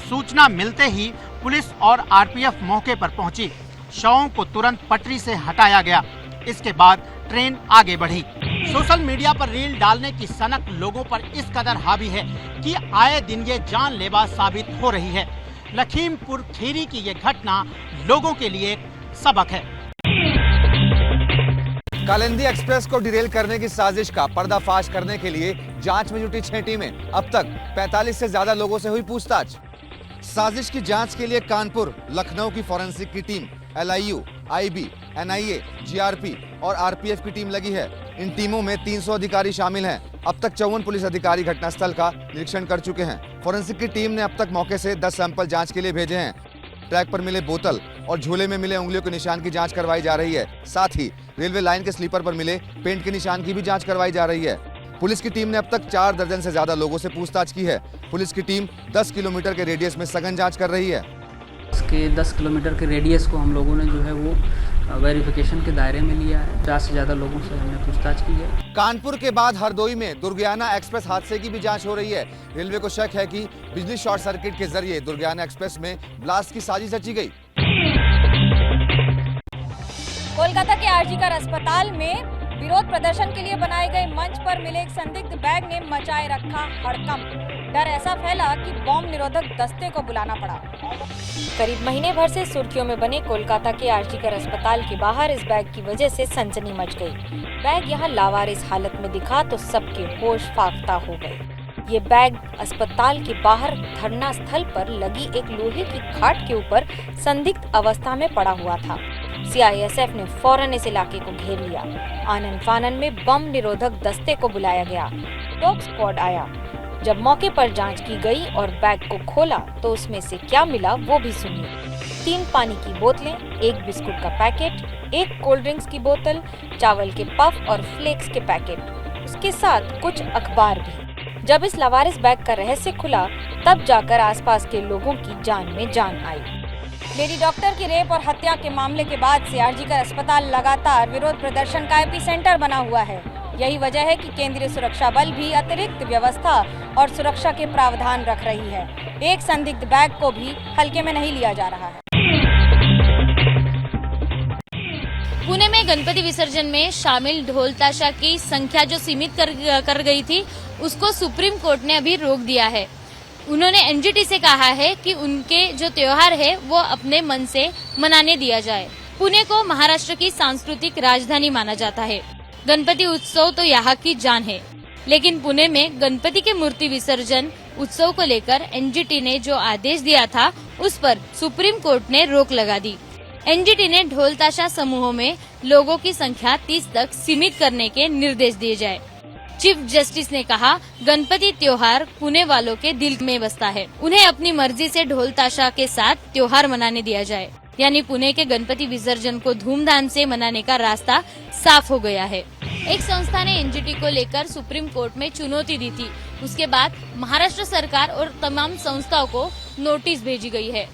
सूचना मिलते ही पुलिस और आरपीएफ मौके पर पहुंची। शवों को तुरंत पटरी से हटाया गया। इसके बाद ट्रेन आगे बढ़ी। सोशल मीडिया पर रील डालने की सनक लोगों पर इस कदर हावी है कि आए दिन ये जानलेवा साबित हो रही है। लखीमपुर खीरी की ये घटना लोगों के लिए सबक है। कालिंदी एक्सप्रेस को डिरेल करने की साजिश का पर्दाफाश करने के लिए जांच में जुटी 6 टीमें। अब तक 45 से ज्यादा लोगों से हुई पूछताछ। साजिश की जांच के लिए कानपुर, लखनऊ की फॉरेंसिक की team, LIU, IB, NIA, GRP और RPF की टीम लगी है। इन टीमों में 300 अधिकारी शामिल हैं। अब तक 54 पुलिस अधिकारी घटनास्थल का निरीक्षण कर चुके हैं। फॉरेंसिक की टीम ने अब तक मौके से 10 सैंपल जांच के लिए भेजे हैं। ट्रैक पर मिले बोतल और झूले में मिले उंगलियों के निशान की जांच करवाई जा रही है। साथ ही रेलवे लाइन के स्लीपर पर मिले पेंट के निशान की भी जांच करवाई जा रही है। पुलिस की टीम ने अब तक 4 दर्जन से ज्यादा लोगों से पूछताछ की है। पुलिस की टीम 10 किलोमीटर के रेडियस में सघन जांच कर रही है। इसके 10 किलोमीटर के रेडियस को हम लोगों ने जो है वो वेरिफिकेशन के दायरे में लिया है। 50 से ज्यादा लोगों से हमने पूछताछ की है। कानपुर के बाद हरदोई में दुर्गियाना एक्सप्रेस हादसे की भी जांच हो रही है। रेलवे को शक है कि बिजली शॉर्ट सर्किट के जरिए दुर्गियाना एक्सप्रेस में ब्लास्ट की साजिश रची गई। कोलकाता के आरजीकर अस्पताल में विरोध प्रदर्शन के लिए बनाए गए मंच पर मिले एक संदिग्ध बैग ने मचाए रखा हड़कंप। डर ऐसा फैला कि बॉम्ब निरोधक दस्ते को बुलाना पड़ा। करीब महीने भर से सुर्खियों में बने कोलकाता के आरजीकर अस्पताल के बाहर इस बैग की वजह से सनसनी मच गई। बैग यहाँ लावारिस हालत में दिखा तो सबके होश फाख्ता हो गए। ये बैग अस्पताल के बाहर धरना स्थल पर लगी एक लोहे की खाट के ऊपर संदिग्ध अवस्था में पड़ा हुआ था। CISF ने फौरन इस इलाके को घेर लिया। आनन फानन में बम निरोधक दस्ते को बुलाया गया। डॉग स्क्वाड आया। जब मौके पर जांच की गई और बैग को खोला तो उसमें से क्या मिला वो भी सुनिए। 3 पानी की बोतलें, 1 बिस्कुट का पैकेट, 1 कोल्ड ड्रिंक्स की बोतल, चावल के पफ और फ्लेक्स के पैकेट, उसके साथ कुछ अखबार भी। जब इस लावारिस बैग का रहस्य खुला तब जाकर आसपास के लोगों की जान में जान आई। लेडी डॉक्टर की रेप और हत्या के मामले के बाद से आरजीकर अस्पताल लगातार विरोध प्रदर्शन का एपिसेंटर बना हुआ है। यही वजह है कि केंद्रीय सुरक्षा बल भी अतिरिक्त व्यवस्था और सुरक्षा के प्रावधान रख रही है। एक संदिग्ध बैग को भी हल्के में नहीं लिया जा रहा है। पुणे में गणपति विसर्जन में शामिल ढोल ताशा की संख्या जो सीमित कर गई थी उसको सुप्रीम कोर्ट ने अभी रोक दिया है। उन्होंने NGT से कहा है कि उनके जो त्योहार है वो अपने मन से मनाने दिया जाए। पुणे को महाराष्ट्र की सांस्कृतिक राजधानी माना जाता है। गणपति उत्सव तो यहाँ की जान है, लेकिन पुणे में गणपति के मूर्ति विसर्जन उत्सव को लेकर NGT ने जो आदेश दिया था उस पर सुप्रीम कोर्ट ने रोक लगा दी। NGT ने ढोल ताशा समूहों में लोगों की संख्या 30 तक सीमित करने के निर्देश दिए जाए। चीफ जस्टिस ने कहा, गणपति त्योहार पुणे वालों के दिल में बसता है, उन्हें अपनी मर्जी से ढोल ताशा के साथ त्योहार मनाने दिया जाए। यानी पुणे के गणपति विसर्जन को धूमधाम से मनाने का रास्ता साफ हो गया है। एक संस्था ने NGT को लेकर सुप्रीम कोर्ट में चुनौती दी थी। उसके बाद महाराष्ट्र सरकार और तमाम संस्थाओं को नोटिस भेजी गई है।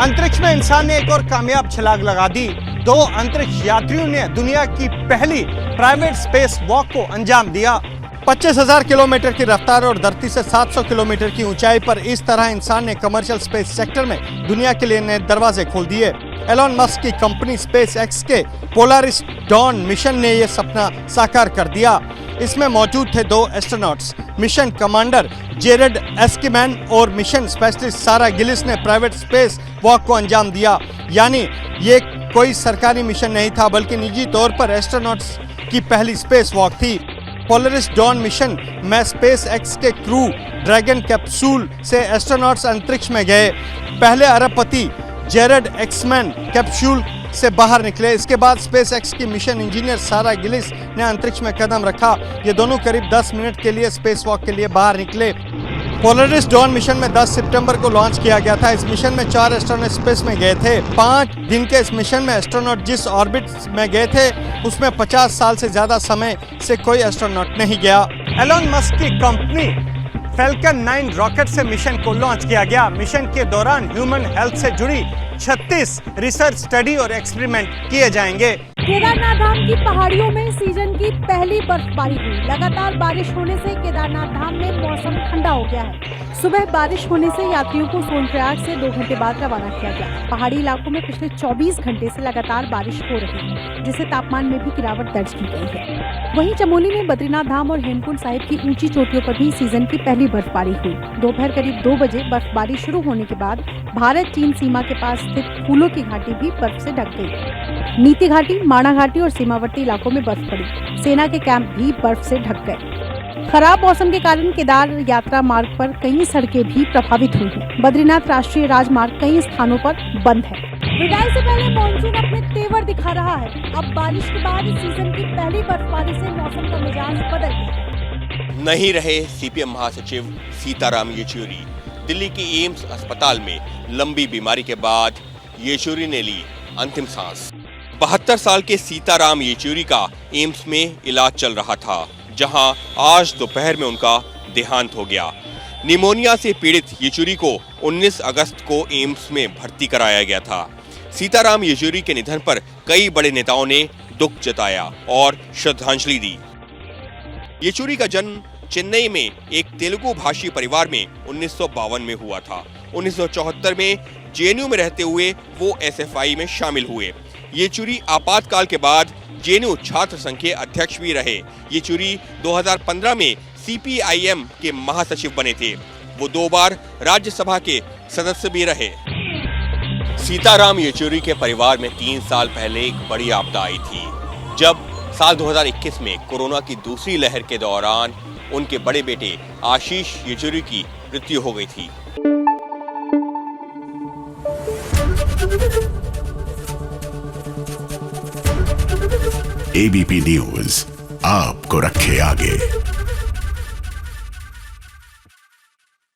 अंतरिक्ष में इंसान ने एक और कामयाब छलांग लगा दी। 2 अंतरिक्ष यात्रियों ने दुनिया की पहली प्राइवेट स्पेस वॉक को अंजाम दिया। 25,000 किलोमीटर की रफ्तार और धरती से 700 किलोमीटर की ऊंचाई पर इस तरह इंसान ने कमर्शियल स्पेस सेक्टर में दुनिया के लिए नए दरवाजे खोल दिए। एलोन मस्क की कंपनी SpaceX के पोलारिस डॉन मिशन ने यह सपना साकार कर दिया। इसमें मौजूद थे 2 एस्ट्रोनॉट्स, मिशन कमांडर जेरेड एस्कीमैन और मिशन स्पेशलिस्ट सारा गिलिस ने प्राइवेट स्पेस वॉक को अंजाम दिया। यानी ये कोई सरकारी मिशन नहीं था, बल्कि निजी तौर पर एस्ट्रोनॉट्स की पहली स्पेस वॉक थी। पोलारिस डॉन मिशन में SpaceX के क्रू ड्रैगन कैप्सूल से एस्ट्रोनॉट्स अंतरिक्ष में गए। पहले अरबपति जेरेड एक्समैन कैप्सूल से बाहर निकले। इसके बाद SpaceX की मिशन इंजीनियर सारा गिलिस ने अंतरिक्ष में कदम रखा। ये दोनों करीब 10 मिनट के लिए स्पेस वॉक के लिए बाहर निकले। पोलारिस डॉन मिशन में 10 सितंबर को लॉन्च किया गया था। इस मिशन में 4 एस्ट्रोनॉट स्पेस में गए थे। 5 दिन के इस मिशन में एस्ट्रोनॉट जिस ऑर्बिट में गए थे उसमें 50 साल से ज्यादा समय से कोई एस्ट्रोनॉट नहीं गया। एलोन मस्क की कंपनी फैल्कन 9 रॉकेट से मिशन को लॉन्च किया गया। मिशन के दौरान ह्यूमन हेल्थ से जुड़ी 36 रिसर्च स्टडी और एक्सपेरिमेंट किए जाएंगे। केदारनाथ धाम की पहाड़ियों में सीजन की पहली बर्फबारी हुई। लगातार बारिश होने से केदारनाथ धाम में मौसम ठंडा हो गया है। सुबह बारिश होने से यात्रियों को सोनप्रयाग से 2 घंटे बाद रवाना किया गया। पहाड़ी इलाकों में पिछले 24 घंटे से लगातार बारिश हो रही है, जिससे तापमान में भी गिरावट दर्ज की गई है। वहीं चमोली में बद्रीनाथ धाम और हेमकुंड साहिब की ऊंची चोटियों पर भी सीजन की पहली बर्फबारी हुई। दोपहर करीब 2 बजे बर्फबारी शुरू होने के बाद भारत चीन सीमा के पास स्थित फूलों की घाटी भी बर्फ से ढक गई। नीति घाटी, माणा घाटी और सीमावर्ती इलाकों में बर्फ पड़ी। सेना के कैंप भी बर्फ से ढक गए। खराब मौसम के कारण केदार यात्रा मार्ग पर कई सड़कें भी प्रभावित हुई हैं। बद्रीनाथ राष्ट्रीय राजमार्ग कई स्थानों पर बंद है। विदाई से पहले मॉनसून अपने तेवर दिखा रहा है। अब बारिश के बाद सीजन की पहली बर्फबारी से मौसम का मिजाज बदल गया। नहीं रहे सीपीएम महासचिव सीताराम येचुरी। दिल्ली के एम्स अस्पताल में लंबी बीमारी के बाद येचुरी ने ली अंतिम सांस। 72 साल के सीताराम येचुरी का एम्स में इलाज चल रहा था, जहां आज दोपहर में उनका देहांत हो गया। निमोनिया से पीड़ित येचुरी को 19 अगस्त को एम्स में भर्ती कराया गया था। सीताराम येचुरी के निधन पर कई बड़े नेताओं ने दुख जताया और श्रद्धांजलि दी। येचुरी का जन्म चेन्नई में एक तेलुगु भाषी परिवार में 1952 में हुआ था। 1974 में जेएनयू में रहते हुए वो एसएफआई में शामिल हुए। येचुरी आपातकाल के बाद जेएनयू छात्र संघ के अध्यक्ष भी रहे। येचुरी 2015 में सीपीआईएम के महासचिव बने थे। वो 2 बार राज्यसभा के सदस्य भी रहे। सीताराम येचुरी के परिवार में 3 साल पहले एक बड़ी आपदा आई थी, जब साल 2021 में कोरोना की दूसरी लहर के दौरान उनके बड़े बेटे आशीष येचुरी की मृत्यु हो गई थी। एबीपी न्यूज आपको रखे आगे।